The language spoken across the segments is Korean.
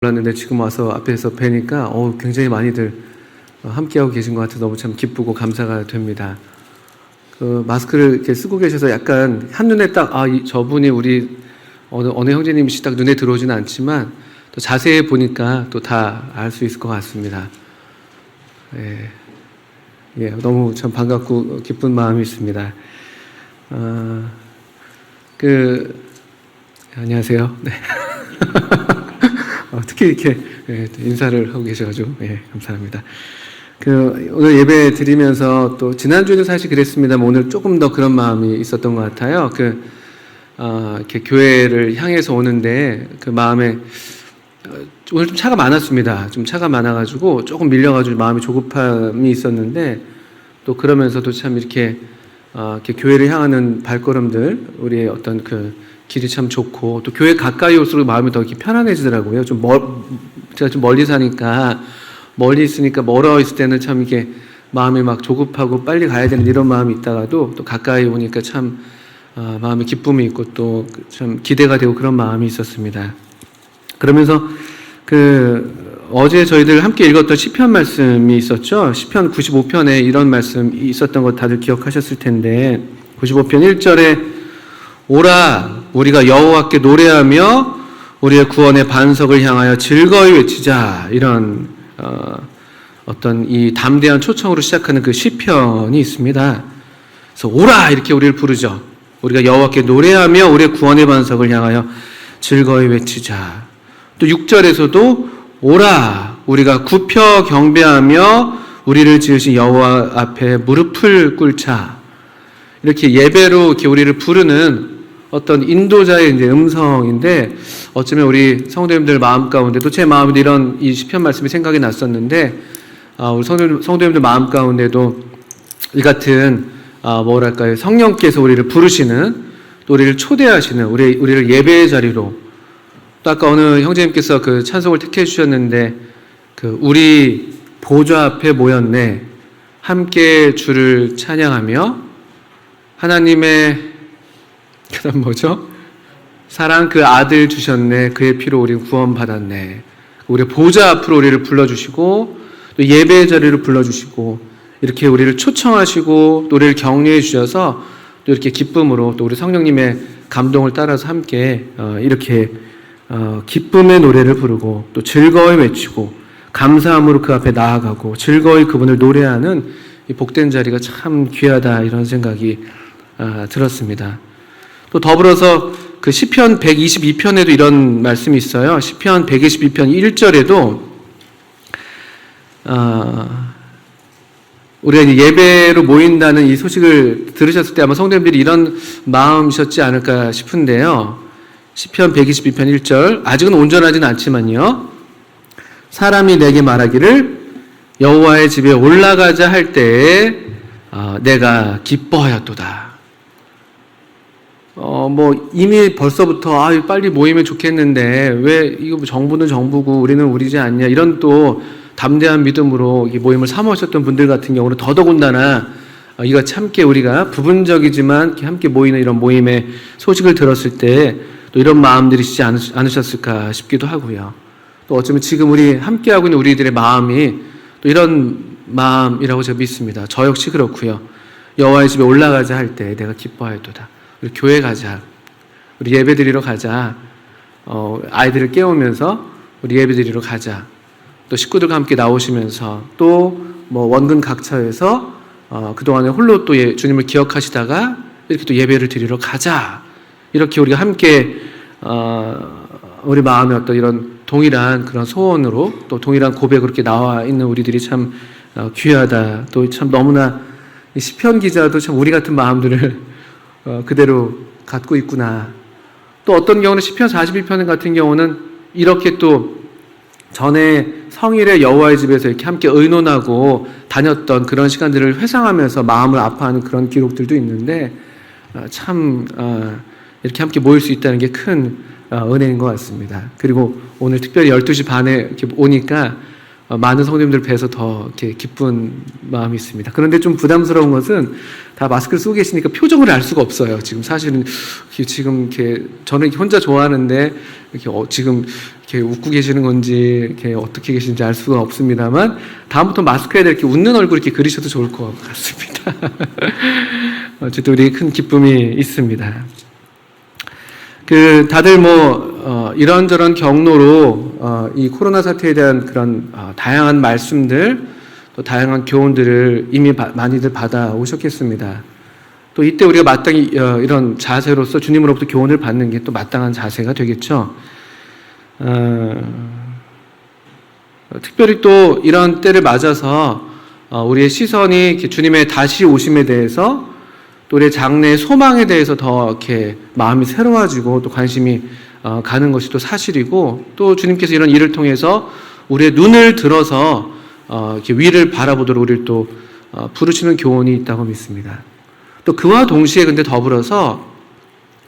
몰랐는데 지금 와서 앞에서 뵈니까 굉장히 많이들 함께하고 계신 것 같아서 너무 참 기쁘고 감사가 됩니다. 그 마스크를 이렇게 쓰고 계셔서 약간 한눈에 딱 저분이 우리 어느 형제님이시 딱 눈에 들어오지는 않지만 또 자세히 보니까 또 다 알 수 있을 것 같습니다. 예, 너무 참 반갑고 기쁜 마음이 있습니다. 안녕하세요. 네. 특히 이렇게 인사를 하고 계셔가지고 감사합니다. 오늘 예배 드리면서 또 지난주에도 사실 그랬습니다만 오늘 조금 더 그런 마음이 있었던 것 같아요. 이렇게 교회를 향해서 오는데 그 마음에 오늘 좀 차가 많았습니다. 좀 차가 많아가지고 조금 밀려가지고 마음이 조급함이 있었는데 또 그러면서도 참 이렇게 교회를 향하는 발걸음들 우리의 어떤 길이 참 좋고 또 교회 가까이 올수록 마음이 더 이렇게 편안해지더라고요. 제가 좀 멀리 사니까 멀리 있으니까 멀어 있을 때는 참 이게 마음이 막 조급하고 빨리 가야 되는 이런 마음이 있다가도 또 가까이 오니까 참 마음에 기쁨이 있고 또 참 기대가 되고 그런 마음이 있었습니다. 그러면서 어제 저희들 함께 읽었던 시편 말씀이 있었죠. 시편 95편에 이런 말씀이 있었던 거 다들 기억하셨을 텐데 95편 1절에 오라 우리가 여호와께 노래하며 우리의 구원의 반석을 향하여 즐거이 외치자 이런 어떤 이 담대한 초청으로 시작하는 그 시편이 있습니다. 그래서 오라 이렇게 우리를 부르죠. 우리가 여호와께 노래하며 우리의 구원의 반석을 향하여 즐거이 외치자. 또 6절에서도 오라 우리가 굽혀 경배하며 우리를 지으신 여호와 앞에 무릎을 꿇자. 이렇게 예배로 이렇게 우리를 부르는 어떤 인도자의 이제 음성인데 어쩌면 우리 성도님들 마음 가운데도 제 마음에도 이런 이 시편 말씀이 생각이 났었는데 우리 성도님들 마음 가운데도 이 같은 성령께서 우리를 부르시는 또 우리를 초대하시는 우리를 예배의 자리로 또 아까 어느 형제님께서 그 찬송을 택해 주셨는데 우리 보좌 앞에 모였네 함께 주를 찬양하며 하나님의 그다음 뭐죠? 사랑 그 아들 주셨네 그의 피로 우리 구원받았네. 우리 보좌 앞으로 우리를 불러주시고 또 예배의 자리를 불러주시고 이렇게 우리를 초청하시고 또 우리를 격려해 주셔서 또 이렇게 기쁨으로 또 우리 성령님의 감동을 따라서 함께 이렇게 기쁨의 노래를 부르고 또 즐거이 외치고 감사함으로 그 앞에 나아가고 즐거이 그분을 노래하는 이 복된 자리가 참 귀하다 이런 생각이 들었습니다. 또 더불어서 그 시편 122편에도 이런 말씀이 있어요. 시편 122편 1절에도 우리가 이제 예배로 모인다는 이 소식을 들으셨을 때 아마 성도님들이 이런 마음이셨지 않을까 싶은데요. 시편 122편 1절 아직은 온전하지는 않지만요. 사람이 내게 말하기를 여호와의 집에 올라가자 할 때에 내가 기뻐하였도다. 이미 벌써부터 빨리 모이면 좋겠는데 왜 이거 정부는 정부고 우리는 우리지 않냐 이런 또 담대한 믿음으로 이 모임을 사모하셨던 분들 같은 경우는 더더군다나 이거 참게 우리가 부분적이지만 함께 모이는 이런 모임의 소식을 들었을 때 또 이런 마음들이시지 않으셨을까 싶기도 하고요. 또 어쩌면 지금 우리 함께하고 있는 우리들의 마음이 또 이런 마음이라고 제가 믿습니다. 저 역시 그렇고요. 여호와의 집에 올라가자 할 때 내가 기뻐하였도다. 우리 교회 가자. 우리 예배 드리러 가자. 아이들을 깨우면서 우리 예배 드리러 가자. 또 식구들과 함께 나오시면서 또 원근 각처에서 그동안에 홀로 또 주님을 기억하시다가 이렇게 또 예배를 드리러 가자. 이렇게 우리가 함께 우리 마음에 어떤 이런 동일한 그런 소원으로 또 동일한 고백으로 이렇게 나와 있는 우리들이 참 귀하다. 또 참 너무나 시편 기자도 참 우리 같은 마음들을 그대로 갖고 있구나. 또 어떤 경우는 시편 42편 같은 경우는 이렇게 또 전에 성일의 여호와의 집에서 이렇게 함께 의논하고 다녔던 그런 시간들을 회상하면서 마음을 아파하는 그런 기록들도 있는데 참 이렇게 함께 모일 수 있다는 게 큰 은혜인 것 같습니다. 그리고 오늘 특별히 12시 반에 이렇게 오니까 많은 성도님들 뵈서 더 이렇게 기쁜 마음이 있습니다. 그런데 좀 부담스러운 것은 다 마스크를 쓰고 계시니까 표정을 알 수가 없어요. 지금 사실은 지금 이렇게 저는 혼자 좋아하는데 이렇게 지금 이렇게 웃고 계시는 건지 이렇게 어떻게 계시는지 알 수가 없습니다만 다음부터 마스크에다 이렇게 웃는 얼굴 이렇게 그리셔도 좋을 것 같습니다. 어쨌든 우리 큰 기쁨이 있습니다. 다들 이런저런 경로로 이 코로나 사태에 대한 그런 다양한 말씀들, 또 다양한 교훈들을 이미 많이들 받아오셨겠습니다. 또 이때 우리가 마땅히 이런 자세로서 주님으로부터 교훈을 받는 게 또 마땅한 자세가 되겠죠. 특별히 또 이런 때를 맞아서 우리의 시선이 이렇게 주님의 다시 오심에 대해서 또 우리의 장래의 소망에 대해서 더 이렇게 마음이 새로워지고 또 관심이 가는 것이 또 사실이고, 또 주님께서 이런 일을 통해서 우리의 눈을 들어서 이렇게 위를 바라보도록 우리를 또 부르시는 교훈이 있다고 믿습니다. 또 그와 동시에 근데 더불어서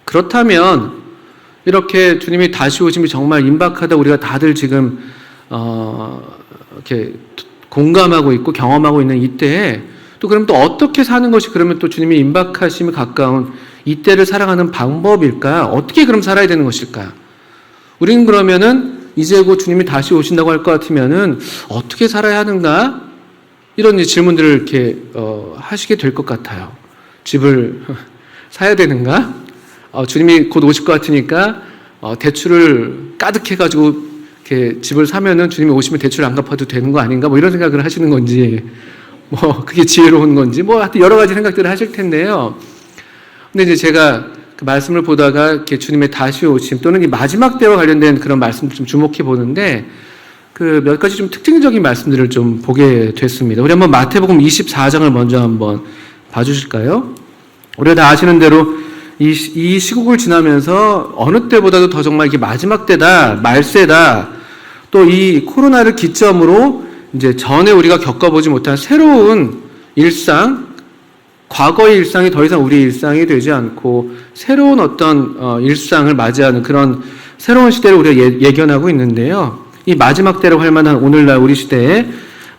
그렇다면 이렇게 주님이 다시 오심이 정말 임박하다 우리가 다들 지금 이렇게 공감하고 있고 경험하고 있는 이때에 또 그럼 또 어떻게 사는 것이 그러면 또 주님이 임박하심에 가까운 이때를 살아가는 방법일까? 어떻게 그럼 살아야 되는 것일까? 우리는 그러면은 이제 곧 주님이 다시 오신다고 할 것 같으면은 어떻게 살아야 하는가? 이런 질문들을 이렇게 하시게 될 것 같아요. 집을 사야 되는가? 주님이 곧 오실 것 같으니까 대출을 가득해가지고 이렇게 집을 사면은 주님이 오시면 대출 안 갚아도 되는 거 아닌가? 이런 생각을 하시는 건지. 그게 지혜로운 건지, 하여튼 여러 가지 생각들을 하실 텐데요. 근데 이제 제가 그 말씀을 보다가 이렇게 주님의 다시 오심 또는 이 마지막 때와 관련된 그런 말씀을 좀 주목해 보는데, 그 몇 가지 좀 특징적인 말씀들을 좀 보게 됐습니다. 우리 한번 마태복음 24장을 먼저 한번 봐주실까요? 우리가 다 아시는 대로 이 시국을 지나면서 어느 때보다도 더 정말 이게 마지막 때다, 말세다, 또 이 코로나를 기점으로 이제 전에 우리가 겪어보지 못한 새로운 일상, 과거의 일상이 더 이상 우리의 일상이 되지 않고 새로운 어떤 일상을 맞이하는 그런 새로운 시대를 우리가 예견하고 있는데요. 이 마지막 때라고 할 만한 오늘날 우리 시대에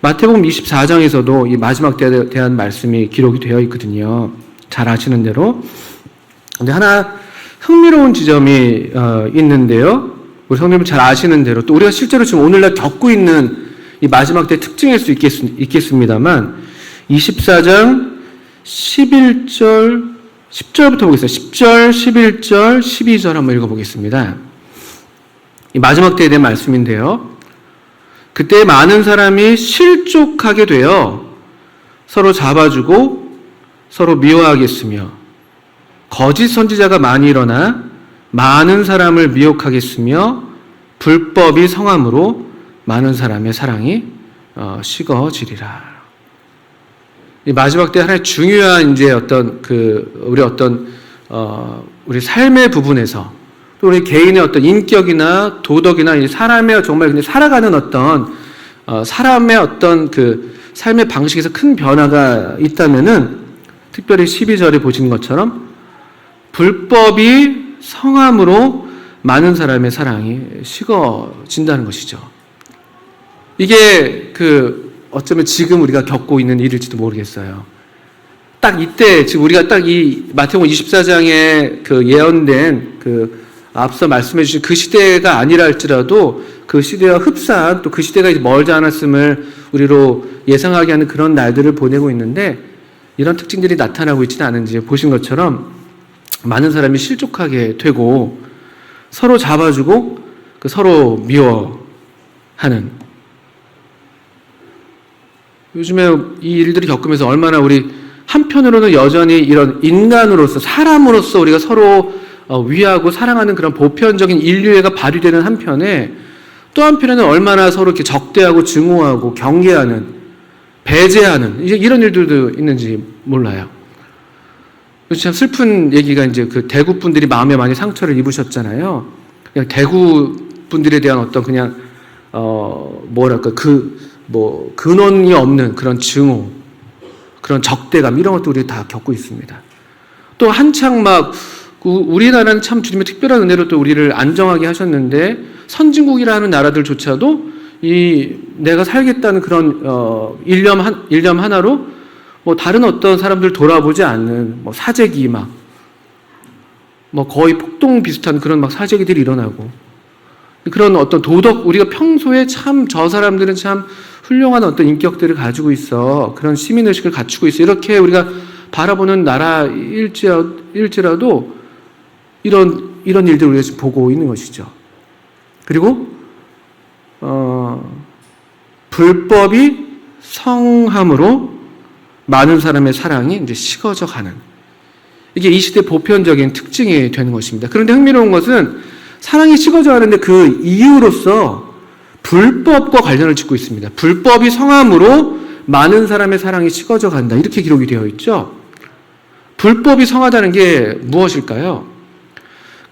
마태복음 24장에서도 이 마지막 때에 대한 말씀이 기록이 되어 있거든요. 잘 아시는 대로. 근데 하나 흥미로운 지점이 있는데요. 우리 성도님 잘 아시는 대로 또 우리가 실제로 지금 오늘날 겪고 있는 이 마지막 때 특징일 수 있겠습니다만 24장 11절, 10절부터 보겠습니다. 10절, 11절, 12절 한번 읽어보겠습니다. 이 마지막 때에 대한 말씀인데요. 그때 많은 사람이 실족하게 되어 서로 잡아주고 서로 미워하겠으며 거짓 선지자가 많이 일어나 많은 사람을 미혹하겠으며 불법이 성함으로 많은 사람의 사랑이 식어지리라. 이 마지막 때 하나의 중요한 이제 우리 삶의 부분에서 또 우리 개인의 어떤 인격이나 도덕이나 사람의 정말 그냥 살아가는 사람의 어떤 그 삶의 방식에서 큰 변화가 있다면은 특별히 12절에 보시는 것처럼 불법이 성함으로 많은 사람의 사랑이 식어진다는 것이죠. 이게 어쩌면 지금 우리가 겪고 있는 일일지도 모르겠어요. 딱 이때, 지금 우리가 딱 이 마태복음 24장에 예언된 앞서 말씀해 주신 그 시대가 아니라 할지라도 그 시대와 흡사한 또 그 시대가 이제 멀지 않았음을 우리로 예상하게 하는 그런 날들을 보내고 있는데 이런 특징들이 나타나고 있지는 않은지 보신 것처럼 많은 사람이 실족하게 되고 서로 잡아주고 서로 미워하는 요즘에 이 일들을 겪으면서 얼마나 우리 한편으로는 여전히 이런 인간으로서 사람으로서 우리가 서로 위하고 사랑하는 그런 보편적인 인류애가 발휘되는 한편에 또 한편에는 얼마나 서로 이렇게 적대하고 증오하고 경계하는 배제하는 이런 일들도 있는지 몰라요. 참 슬픈 얘기가 이제 대구 분들이 마음에 많이 상처를 입으셨잖아요. 그냥 대구 분들에 대한 어떤 그냥 근원이 없는 그런 증오, 그런 적대감, 이런 것도 우리 다 겪고 있습니다. 또 한창 우리나라는 참 주님의 특별한 은혜로 또 우리를 안정하게 하셨는데, 선진국이라는 나라들조차도 내가 살겠다는 그런 일념 하나로 뭐 다른 어떤 사람들 돌아보지 않는 뭐 사재기 뭐 거의 폭동 비슷한 그런 막 사재기들이 일어나고, 그런 어떤 우리가 평소에 참 저 사람들은 참 훌륭한 어떤 인격들을 가지고 있어, 그런 시민의식을 갖추고 있어, 이렇게 우리가 바라보는 나라일지라도 이런 일들을 우리가 지금 보고 있는 것이죠. 그리고 불법이 성함으로 많은 사람의 사랑이 이제 식어져 가는, 이게 이 시대 보편적인 특징이 되는 것입니다. 그런데 흥미로운 것은 사랑이 식어져 가는데 그 이유로서 불법과 관련을 짓고 있습니다. 불법이 성함으로 많은 사람의 사랑이 식어져 간다, 이렇게 기록이 되어 있죠. 불법이 성하다는 게 무엇일까요?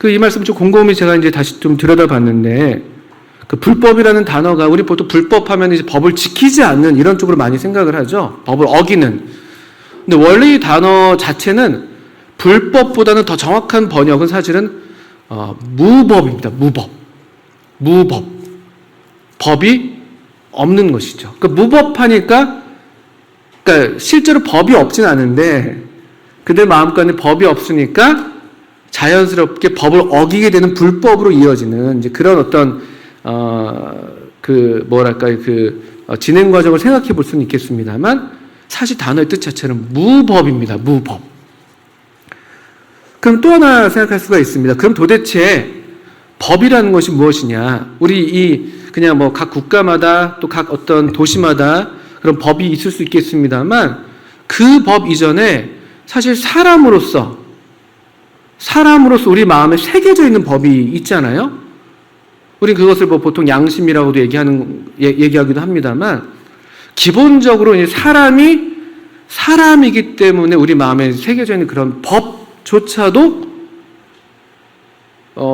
이 말씀 좀 곰곰이 제가 이제 다시 좀 들여다봤는데, 그 불법이라는 단어가, 우리 보통 불법하면 이제 법을 지키지 않는 이런 쪽으로 많이 생각을 하죠. 법을 어기는. 근데 원래 이 단어 자체는 불법보다는 더 정확한 번역은 사실은 무법입니다. 무법. 법이 없는 것이죠. 무법하니까, 그러니까 실제로 법이 없진 않은데 그들 마음가운데 법이 없으니까 자연스럽게 법을 어기게 되는 불법으로 이어지는 이제 그런 어떤 진행 과정을 생각해 볼 수는 있겠습니다만, 사실 단어의 뜻 자체는 무법입니다. 무법. 그럼 또 하나 생각할 수가 있습니다. 그럼 도대체 법이라는 것이 무엇이냐? 우리 그냥 뭐 각 국가마다 또 각 어떤 도시마다 그런 법이 있을 수 있겠습니다만, 그 법 이전에 사실 사람으로서 우리 마음에 새겨져 있는 법이 있잖아요. 우리 그것을 뭐 보통 양심이라고도 얘기하기도 합니다만, 기본적으로 사람이기 때문에 우리 마음에 새겨져 있는 그런 법조차도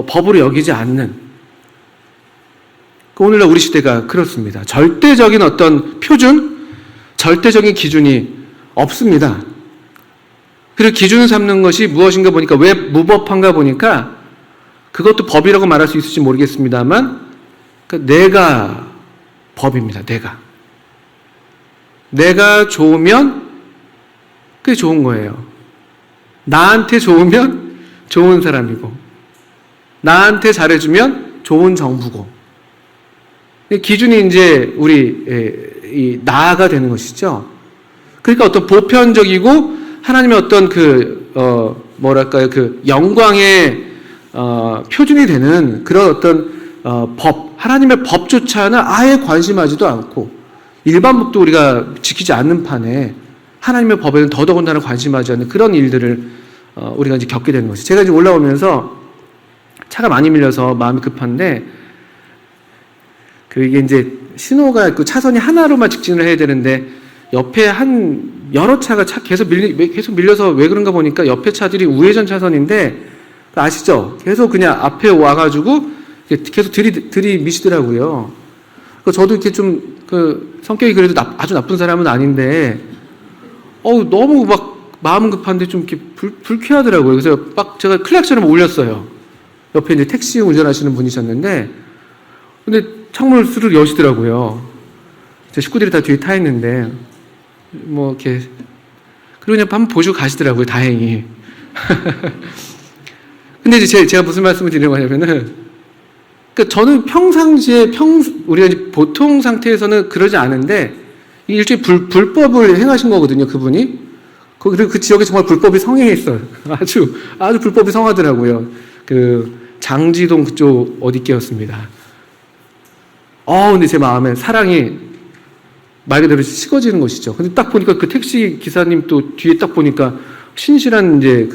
법으로 여기지 않는, 오늘날 우리 시대가 그렇습니다. 절대적인 어떤 표준, 절대적인 기준이 없습니다. 그리고 기준을 삼는 것이 무엇인가 보니까, 왜 무법한가 보니까, 그것도 법이라고 말할 수 있을지 모르겠습니다만, 내가 법입니다. 내가 좋으면 그게 좋은 거예요. 나한테 좋으면 좋은 사람이고, 나한테 잘해주면 좋은 정부고, 기준이 이제 우리 나가 되는 것이죠. 그러니까 어떤 보편적이고 하나님의 어떤 영광의 표준이 되는 그런 어떤 하나님의 법조차는 아예 관심하지도 않고, 일반법도 우리가 지키지 않는 판에 하나님의 법에는 더더군다나 관심하지 않는 그런 일들을 우리가 이제 겪게 되는 것이죠. 제가 이제 올라오면서 차가 많이 밀려서 마음이 급한데, 이게 이제 신호가 있고 차선이 하나로만 직진을 해야 되는데, 옆에 여러 차가 계속 밀려서 왜 그런가 보니까 옆에 차들이 우회전 차선인데, 아시죠? 계속 그냥 앞에 와가지고 계속 들이미시더라고요. 저도 이렇게 좀 성격이 그래도 아주 나쁜 사람은 아닌데, 너무 막 마음은 급한데 좀 이렇게 불쾌하더라고요. 그래서 막 제가 클락션을 올렸어요. 옆에 이제 택시 운전하시는 분이셨는데, 근데 창문을 스르륵 여시더라고요. 제 식구들이 다 뒤에 타 있는데, 뭐 이렇게, 그리고 그냥 한번 보시고 가시더라고요. 다행히. 근데 이제 제가 무슨 말씀을 드리려고 하냐면은, 그러니까 저는 평상시에 우리가 이제 보통 상태에서는 그러지 않은데, 일종의 불법을 행하신 거거든요, 그분이. 그리고 그 지역에 정말 불법이 성행해 있어요. 아주 불법이 성하더라고요. 장지동 그쪽 어디께였습니다. 근데 제 마음에 사랑이 말 그대로 식어지는 것이죠. 근데 딱 보니까 그 택시 기사님 또 뒤에 딱 보니까 신실한 이제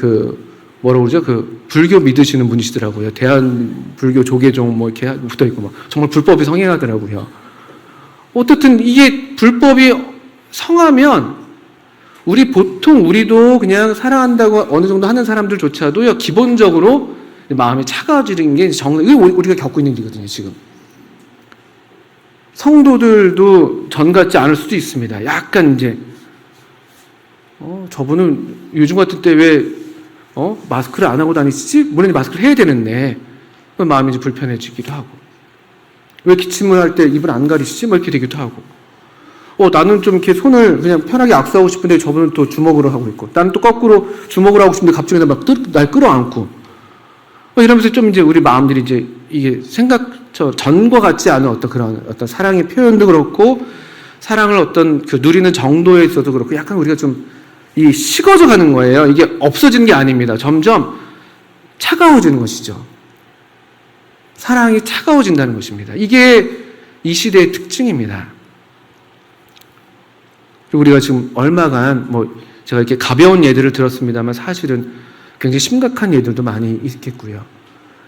뭐라고 그러죠? 불교 믿으시는 분이시더라고요. 대한불교 조계종 뭐 이렇게 붙어 있고 막 정말 불법이 성행하더라고요. 어떻든 이게 불법이 성하면 우리도 그냥 사랑한다고 어느 정도 하는 사람들조차도요, 기본적으로 마음이 차가워지는 게 이게 우리가 겪고 있는 일이거든요, 지금. 성도들도 전 같지 않을 수도 있습니다. 약간 이제, 저분은 요즘 같은 때 왜, 마스크를 안 하고 다니시지? 물론 마스크를 해야 되는데, 마음이 이제 불편해지기도 하고. 왜 기침을 할 때 입을 안 가리시지? 뭐 이렇게 되기도 하고. 나는 좀 이렇게 손을 그냥 편하게 악수하고 싶은데 저분은 또 주먹으로 하고 있고. 나는 또 거꾸로 주먹으로 하고 싶은데 갑자기 날 끌어안고. 이러면서 좀 이제 우리 마음들이 이제 이게 전과 같지 않은 어떤 사랑의 표현도 그렇고, 사랑을 어떤 그 누리는 정도에 있어도 그렇고, 약간 우리가 좀 식어져 가는 거예요. 이게 없어지는 게 아닙니다. 점점 차가워지는 것이죠. 사랑이 차가워진다는 것입니다. 이게 이 시대의 특징입니다. 우리가 지금 얼마간 제가 이렇게 가벼운 예들을 들었습니다만 사실은 굉장히 심각한 예들도 많이 있겠고요.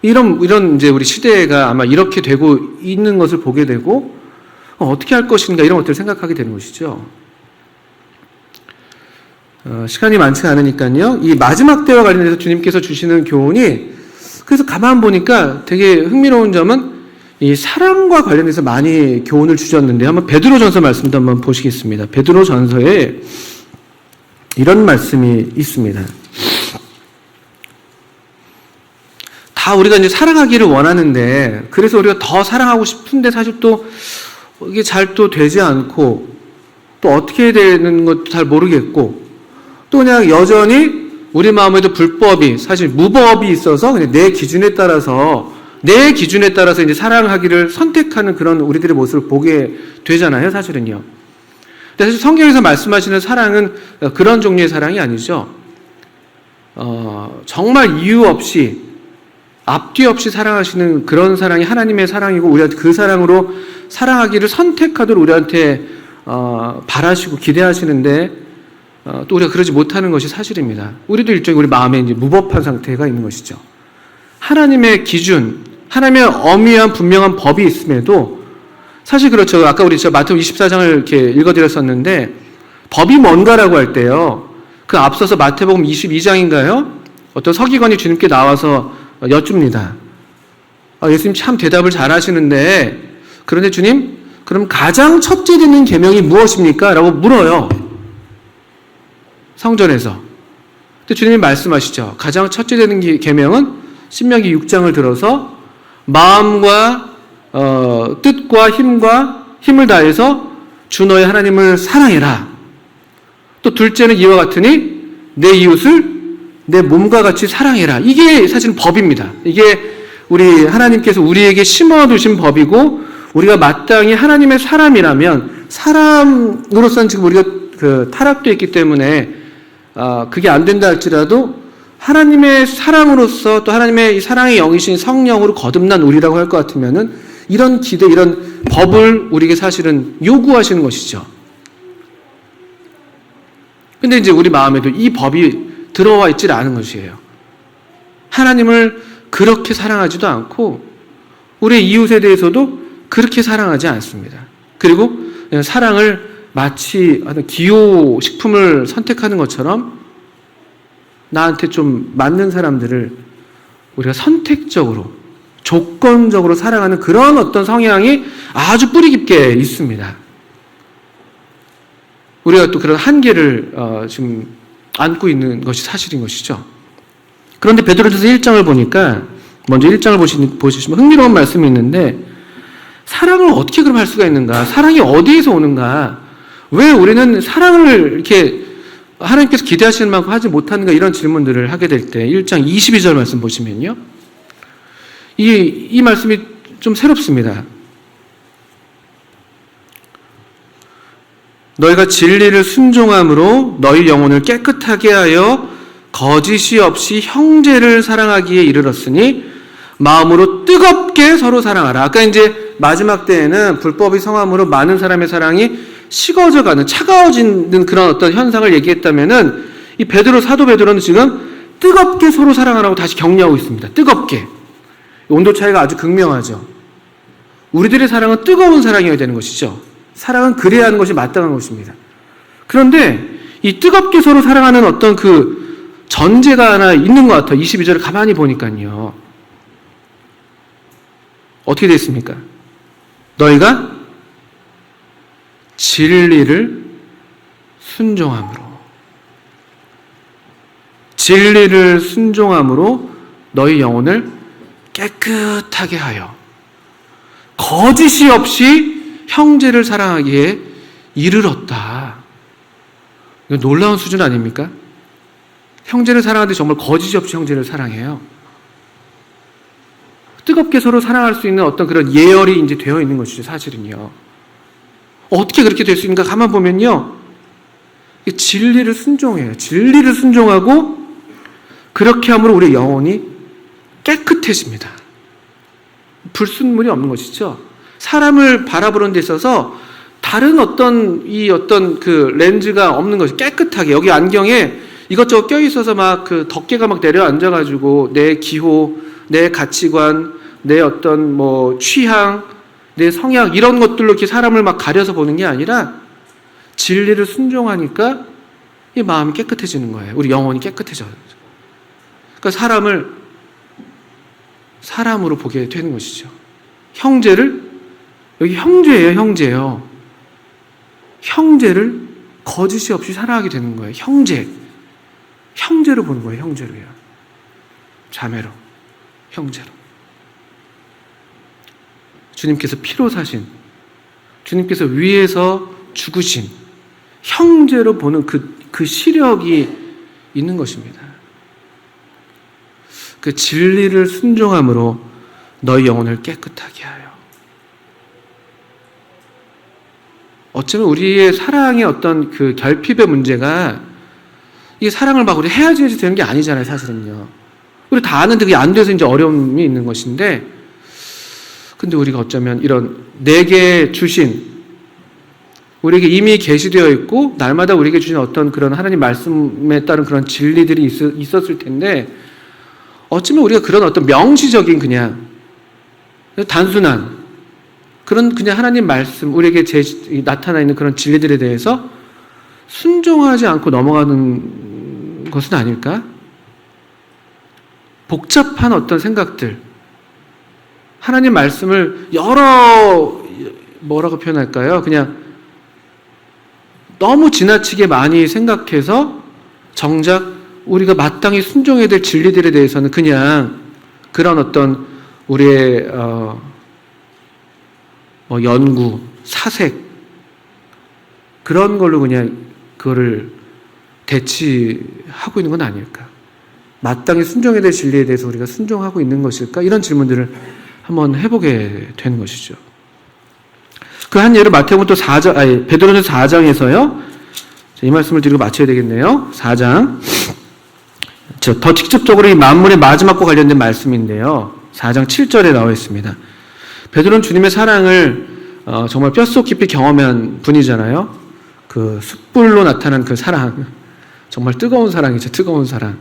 이런 이제 우리 시대가 아마 이렇게 되고 있는 것을 보게 되고, 어떻게 할 것인가 이런 것들을 생각하게 되는 것이죠. 시간이 많지 않으니까요. 이 마지막 때와 관련해서 주님께서 주시는 교훈이, 그래서 가만 보니까 되게 흥미로운 점은 이 사랑과 관련해서 많이 교훈을 주셨는데, 한번 베드로전서 말씀도 한번 보시겠습니다. 베드로전서에 이런 말씀이 있습니다. 다 우리가 이제 사랑하기를 원하는데, 그래서 우리가 더 사랑하고 싶은데 사실 또 이게 잘 또 되지 않고, 또 어떻게 되는 것도 잘 모르겠고, 또 그냥 여전히 우리 마음에도 불법이, 사실 무법이 있어서 그냥 내 기준에 따라서 이제 사랑하기를 선택하는 그런 우리들의 모습을 보게 되잖아요, 사실은요. 근데 사실 성경에서 말씀하시는 사랑은 그런 종류의 사랑이 아니죠. 정말 이유 없이, 앞뒤 없이 사랑하시는 그런 사랑이 하나님의 사랑이고, 우리한테 그 사랑으로 사랑하기를 선택하도록 우리한테 바라시고 기대하시는데, 또 우리가 그러지 못하는 것이 사실입니다. 우리도 일종의 우리 마음에 이제 무법한 상태가 있는 것이죠. 하나님의 기준, 하나님의 엄밀한 분명한 법이 있음에도, 사실 그렇죠. 아까 우리 마태복음 24장을 이렇게 읽어드렸었는데, 법이 뭔가라고 할 때요, 그 앞서서 마태복음 22장인가요? 어떤 서기관이 주님께 나와서 여쭙니다. 예수님 참 대답을 잘 하시는데, 그런데 주님, 그럼 가장 첫째 되는 계명이 무엇입니까? 라고 물어요. 성전에서. 근데 주님이 말씀하시죠. 가장 첫째 되는 계명은 신명기 6장을 들어서 마음과 뜻과 힘을 다해서 주 너의 하나님을 사랑해라. 또 둘째는 이와 같으니 내 이웃을 내 몸과 같이 사랑해라. 이게 사실 법입니다. 이게 우리 하나님께서 우리에게 심어두신 법이고, 우리가 마땅히 하나님의 사람이라면, 사람으로서는 지금 우리가 타락되어 있기 때문에 그게 안 된다 할지라도 하나님의 사랑으로서, 또 하나님의 이 사랑의 영이신 성령으로 거듭난 우리라고 할 것 같으면은 이런 기대, 이런 법을 우리에게 사실은 요구하시는 것이죠. 근데 이제 우리 마음에도 이 법이 들어와 있질 않은 것이에요. 하나님을 그렇게 사랑하지도 않고, 우리의 이웃에 대해서도 그렇게 사랑하지 않습니다. 그리고 사랑을 마치 기호식품을 선택하는 것처럼 나한테 좀 맞는 사람들을 우리가 선택적으로, 조건적으로 사랑하는 그런 어떤 성향이 아주 뿌리 깊게 있습니다. 우리가 또 그런 한계를 지금 안고 있는 것이 사실인 것이죠. 그런데 베드로전서 1장을 보니까, 먼저 1장을 보시면 흥미로운 말씀이 있는데, 사랑을 어떻게 그럼 할 수가 있는가? 사랑이 어디에서 오는가? 왜 우리는 사랑을 이렇게 하나님께서 기대하시는 만큼 하지 못하는가? 이런 질문들을 하게 될 때 1장 22절 말씀 보시면요, 이 말씀이 좀 새롭습니다. 너희가 진리를 순종함으로 너희 영혼을 깨끗하게 하여 거짓이 없이 형제를 사랑하기에 이르렀으니 마음으로 뜨겁게 서로 사랑하라. 아까 이제 마지막 때에는 불법의 성함으로 많은 사람의 사랑이 식어져가는, 차가워지는 그런 어떤 현상을 얘기했다면은, 이 사도 베드로는 지금 뜨겁게 서로 사랑하라고 다시 격려하고 있습니다. 뜨겁게. 온도 차이가 아주 극명하죠. 우리들의 사랑은 뜨거운 사랑이어야 되는 것이죠. 사랑은 그래야 하는 것이 마땅한 것입니다. 그런데 이 뜨겁게 서로 사랑하는 어떤 그 전제가 하나 있는 것 같아요. 22절을 가만히 보니까요. 어떻게 되어 있습니까? 너희가 진리를 순종함으로 너희 영혼을 깨끗하게 하여. 거짓이 없이 형제를 사랑하기에 이르렀다. 이거 놀라운 수준 아닙니까? 형제를 사랑하는데 정말 거짓이 없이 형제를 사랑해요. 뜨겁게 서로 사랑할 수 있는 어떤 그런 예열이 이제 되어 있는 것이죠, 사실은요. 어떻게 그렇게 될 수 있는가 가만 보면요. 진리를 순종해요. 진리를 순종하고 그렇게 함으로 우리의 영혼이 깨끗해집니다. 불순물이 없는 것이죠. 사람을 바라보는 데 있어서 다른 어떤 그 렌즈가 없는 것이 깨끗하게 여기 안경에 이것저것 껴 있어서 막 그 덮개가 막 내려앉아가지고 내 기호, 내 가치관, 내 어떤 뭐 취향, 내 성향 이런 것들로 이렇게 사람을 막 가려서 보는 게 아니라 진리를 순종하니까 이 마음이 깨끗해지는 거예요. 우리 영혼이 깨끗해져요. 그러니까 사람을 사람으로 보게 되는 것이죠. 형제를 여기 형제예요, 형제요. 형제를 거짓이 없이 사랑하게 되는 거예요. 형제로 보는 거예요. 형제로요. 자매로, 형제로. 주님께서 피로 사신, 주님께서 위에서 죽으신 형제로 보는 그 시력이 있는 것입니다. 그 진리를 순종함으로 너희 영혼을 깨끗하게 하여. 어쩌면 우리의 사랑의 어떤 그 결핍의 문제가 이 사랑을 막 우리 헤어져야지 되는 게 아니잖아요, 사실은요. 우리 다 아는데 그게 안 돼서 이제 어려움이 있는 것인데, 근데 우리가 어쩌면 이런 내게 주신, 우리에게 이미 계시되어 있고 날마다 우리에게 주신 어떤 그런 하나님 말씀에 따른 그런 진리들이 있었을 텐데, 어쩌면 우리가 그런 어떤 명시적인 그냥 단순한 그런 그냥 하나님 말씀, 우리에게 나타나 있는 그런 진리들에 대해서 순종하지 않고 넘어가는 것은 아닐까? 복잡한 어떤 생각들, 하나님 말씀을 뭐라고 표현할까요? 그냥 너무 지나치게 많이 생각해서 정작 우리가 마땅히 순종해야 될 진리들에 대해서는 그냥 그런 어떤 우리의 연구, 사색 그런 걸로 그냥 그거를 대치하고 있는 건 아닐까? 마땅히 순종해야 될 진리에 대해서 우리가 순종하고 있는 것일까? 이런 질문들을 한번 해보게 되는 것이죠. 그 한 예를 마태복음 4장, 베드로전서 4장에서요. 이 말씀을 드리고 마쳐야 되겠네요. 4장. 더 직접적으로 이 만물의 마지막과 관련된 말씀인데요. 4장 7절에 나와 있습니다. 베드로는 주님의 사랑을 정말 뼛속 깊이 경험한 분이잖아요. 그 숯불로 나타난 그 사랑, 정말 뜨거운 사랑이죠. 뜨거운 사랑.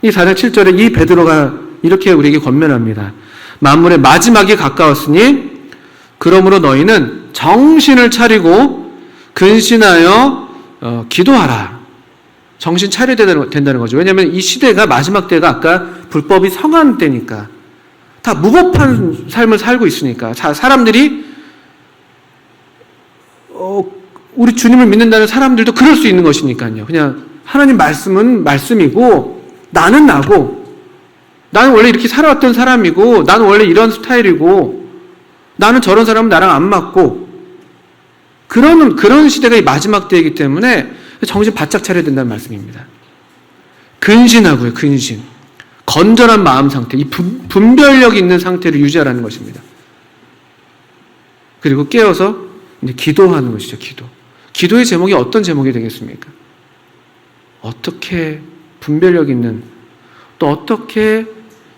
이 4장 7절에 이 베드로가 이렇게 우리에게 권면합니다. 만물의 마지막이 가까웠으니 그러므로 너희는 정신을 차리고 근신하여 기도하라. 정신 차려야 된다는 거죠. 왜냐하면 이 시대가 마지막 때가 아까 불법이 성한 때니까 다 무법한 삶을 살고 있으니까 사람들이 우리 주님을 믿는다는 사람들도 그럴 수 있는 것이니까요. 그냥 하나님 말씀은 말씀이고 나는 나고 나는 원래 이렇게 살아왔던 사람이고 나는 원래 이런 스타일이고 나는 저런 사람은 나랑 안 맞고 그런 시대가 이 마지막 때이기 때문에 정신 바짝 차려야 된다는 말씀입니다. 근신하고요. 근신. 건전한 마음 상태, 이 분별력 있는 상태를 유지하라는 것입니다. 그리고 깨어서 이제 기도하는 것이죠. 기도의 제목이 어떤 제목이 되겠습니까? 어떻게 분별력 있는, 또 어떻게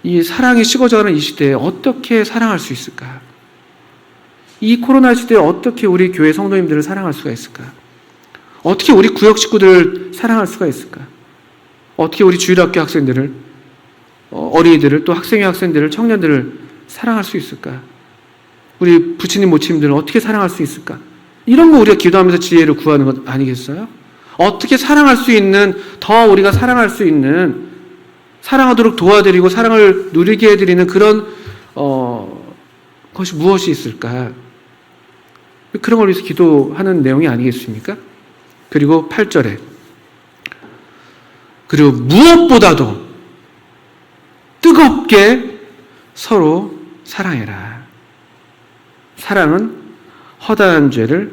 이 사랑이 식어져가는 이 시대에 어떻게 사랑할 수 있을까? 이 코로나 시대에 어떻게 우리 교회 성도님들을 사랑할 수가 있을까? 어떻게 우리 구역 식구들을 사랑할 수가 있을까? 어떻게 우리 주일학교 학생들을, 어린이들을, 또 학생회 학생들을, 청년들을 사랑할 수 있을까? 우리 부치님 모치님들을 어떻게 사랑할 수 있을까? 이런 거 우리가 기도하면서 지혜를 구하는 것 아니겠어요? 어떻게 사랑할 수 있는, 더 우리가 사랑할 수 있는, 사랑하도록 도와드리고 사랑을 누리게 해드리는 그런 것이 무엇이 있을까? 그런 걸 위해서 기도하는 내용이 아니겠습니까? 그리고 8절에 그리고 무엇보다도 뜨겁게 서로 사랑해라. 사랑은 허다한 죄를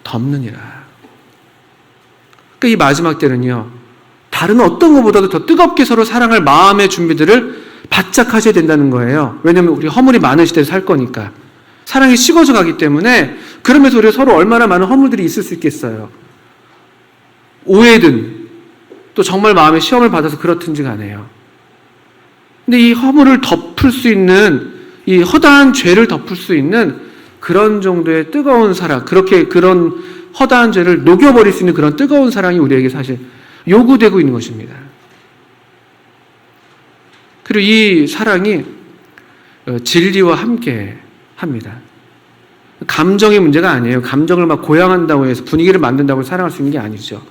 덮느니라. 그러니까 이 마지막 때는요, 다른 어떤 것보다도 더 뜨겁게 서로 사랑할 마음의 준비들을 바짝 하셔야 된다는 거예요. 왜냐하면 우리 허물이 많은 시대에 살 거니까. 사랑이 식어져 가기 때문에, 그러면서 우리가 서로 얼마나 많은 허물들이 있을 수 있겠어요. 오해든 또 정말 마음의 시험을 받아서 그렇든지 간에요. 근데 이 허물을 덮을 수 있는, 이 허다한 죄를 덮을 수 있는 그런 정도의 뜨거운 사랑, 그런 허다한 죄를 녹여버릴 수 있는 그런 뜨거운 사랑이 우리에게 사실 요구되고 있는 것입니다. 그리고 이 사랑이 진리와 함께 합니다. 감정의 문제가 아니에요. 감정을 막 고양한다고 해서 분위기를 만든다고 사랑할 수 있는 게 아니죠.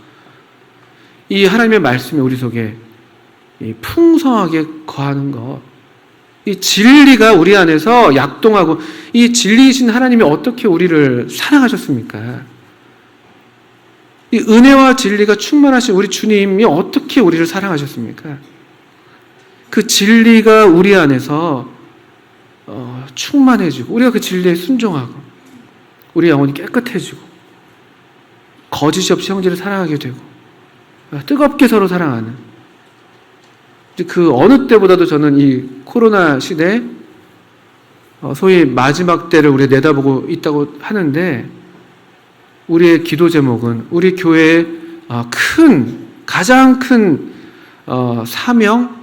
이 하나님의 말씀이 우리 속에 풍성하게 거하는 것, 이 진리가 우리 안에서 약동하고, 이 진리이신 하나님이 어떻게 우리를 사랑하셨습니까? 이 은혜와 진리가 충만하신 우리 주님이 어떻게 우리를 사랑하셨습니까? 그 진리가 우리 안에서 충만해지고, 우리가 그 진리에 순종하고, 우리 영혼이 깨끗해지고, 거짓이 없이 형제를 사랑하게 되고, 뜨겁게 서로 사랑하는, 그 어느 때보다도 저는 이 코로나 시대에 소위 마지막 때를 우리가 내다보고 있다고 하는데, 우리의 기도 제목은 우리 교회의 가장 큰 사명,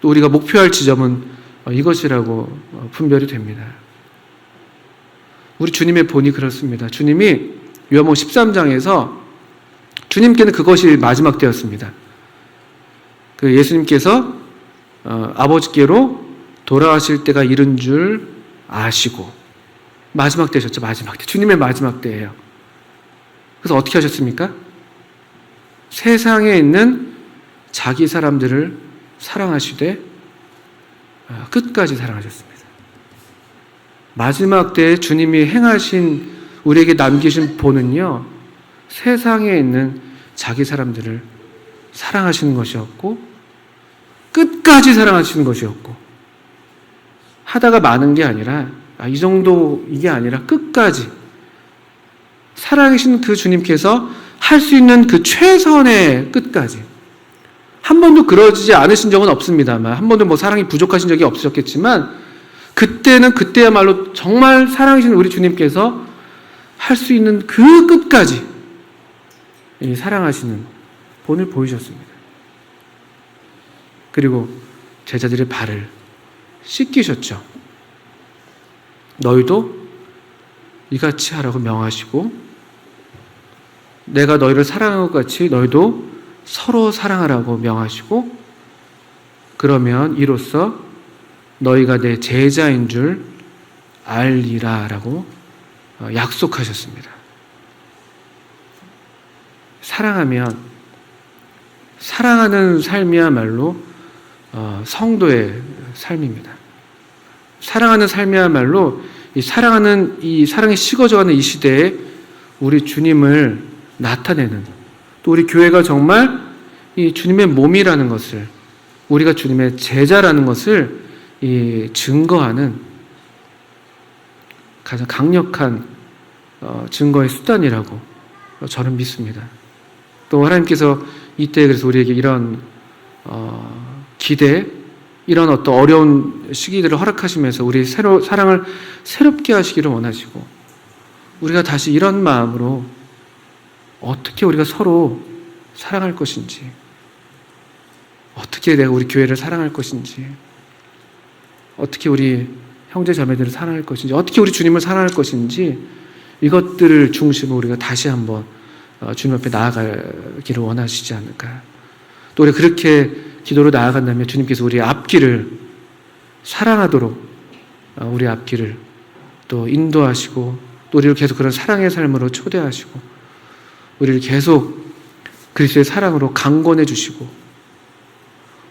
또 우리가 목표할 지점은 이것이라고 분별이 됩니다. 우리 주님의 본이 그렇습니다. 주님이 요한복음 13장에서 주님께는 그것이 마지막 때였습니다. 그 예수님께서 아버지께로 돌아가실 때가 이른 줄 아시고, 마지막 때셨죠. 마지막 때. 주님의 마지막 때예요. 그래서 어떻게 하셨습니까? 세상에 있는 자기 사람들을 사랑하시되 끝까지 사랑하셨습니다. 마지막 때에 주님이 행하신, 우리에게 남기신 본은요, 세상에 있는 자기 사람들을 사랑하시는 것이었고, 끝까지 사랑하시는 것이었고, 하다가 마는 게 아니라, 이 정도 이게 아니라 끝까지 살아계신 그 주님께서 할 수 있는 그 최선의 끝까지. 한 번도 그러지 않으신 적은 없습니다만, 한 번도 사랑이 부족하신 적이 없으셨겠지만, 그때는 그때야말로 정말 사랑하시는 우리 주님께서 할 수 있는 그 끝까지 사랑하시는 본을 보이셨습니다. 그리고 제자들의 발을 씻기셨죠. 너희도 이같이 하라고 명하시고, 내가 너희를 사랑한 것 같이 너희도 서로 사랑하라고 명하시고, 그러면 이로써 너희가 내 제자인 줄 알리라 라고 약속하셨습니다. 사랑하는 삶이야말로 성도의 삶입니다. 사랑하는 삶이야말로 이 사랑이 식어져가는 이 시대에 우리 주님을 나타내는, 또 우리 교회가 정말 이 주님의 몸이라는 것을, 우리가 주님의 제자라는 것을 증거하는 가장 강력한 증거의 수단이라고 저는 믿습니다. 또 하나님께서 이때 그래서 우리에게 이런 기대, 이런 어떤 어려운 시기들을 허락하시면서 우리 사랑을 새롭게 하시기를 원하시고, 우리가 다시 이런 마음으로 어떻게 우리가 서로 사랑할 것인지, 어떻게 내가 우리 교회를 사랑할 것인지, 어떻게 우리 형제 자매들을 사랑할 것인지, 어떻게 우리 주님을 사랑할 것인지, 이것들을 중심으로 우리가 다시 한번 주님 앞에 나아가기를 원하시지 않을까. 또 우리가 그렇게 기도로 나아간다면 주님께서 우리의 앞길을 사랑하도록 우리 앞길을 또 인도하시고, 또 우리를 계속 그런 사랑의 삶으로 초대하시고, 우리를 계속 그리스도의 사랑으로 강권해 주시고,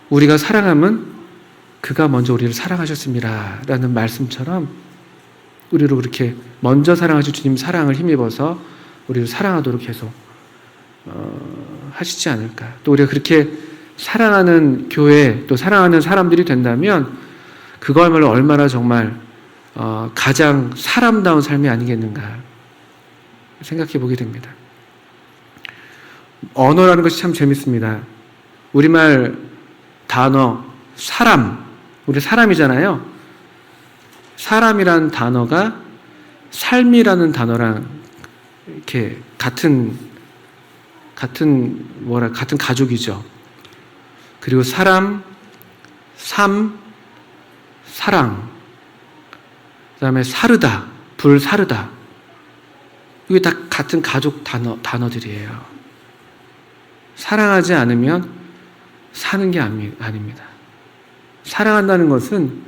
우리가 사랑함은 그가 먼저 우리를 사랑하셨습니다 라는 말씀처럼 우리를 그렇게 먼저 사랑하신 주님 사랑을 힘입어서 우리를 사랑하도록 계속 하시지 않을까. 또 우리가 그렇게 사랑하는 교회, 또 사랑하는 사람들이 된다면 그거야말로 얼마나 정말 가장 사람다운 삶이 아니겠는가 생각해 보게 됩니다. 언어라는 것이 참 재밌습니다. 우리말 단어 사람, 우리 사람이잖아요. 사람이란 단어가 삶이라는 단어랑 이렇게 같은 가족이죠. 그리고 사람, 삶, 사랑, 그다음에 사르다, 불사르다. 이게 다 같은 가족 단어들이에요. 사랑하지 않으면 사는 게 아닙니다. 사랑한다는 것은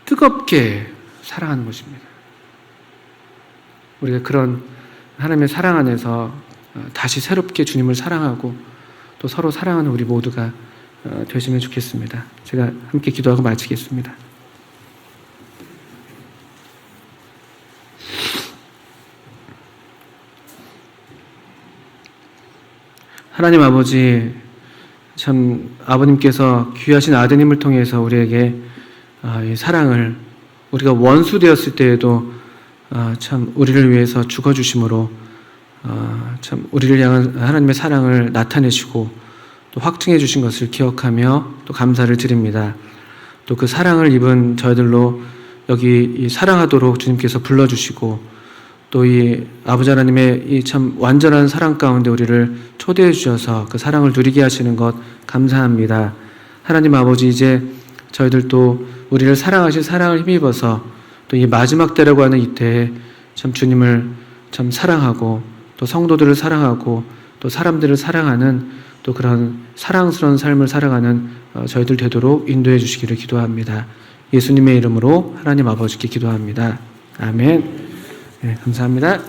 뜨겁게 사랑하는 것입니다. 우리가 그런 하나님의 사랑 안에서 다시 새롭게 주님을 사랑하고 또 서로 사랑하는 우리 모두가 되시면 좋겠습니다. 제가 함께 기도하고 마치겠습니다. 하나님 아버지, 참 아버님께서 귀하신 아드님을 통해서 우리에게 이 사랑을, 우리가 원수 되었을 때에도 참 우리를 위해서 죽어주심으로 참 우리를 향한 하나님의 사랑을 나타내시고 또 확증해 주신 것을 기억하며 또 감사를 드립니다. 또 그 사랑을 입은 저희들로 여기 이 사랑하도록 주님께서 불러주시고 또 이 아버지 하나님의 이 참 완전한 사랑 가운데 우리를 초대해 주셔서 그 사랑을 누리게 하시는 것 감사합니다. 하나님 아버지, 이제 저희들도 우리를 사랑하신 사랑을 힘입어서 또 이 마지막 때라고 하는 이때에 참 주님을 참 사랑하고 또 성도들을 사랑하고 또 사람들을 사랑하는 또 그런 사랑스러운 삶을 살아가는 저희들 되도록 인도해 주시기를 기도합니다. 예수님의 이름으로 하나님 아버지께 기도합니다. 아멘. 네, 감사합니다.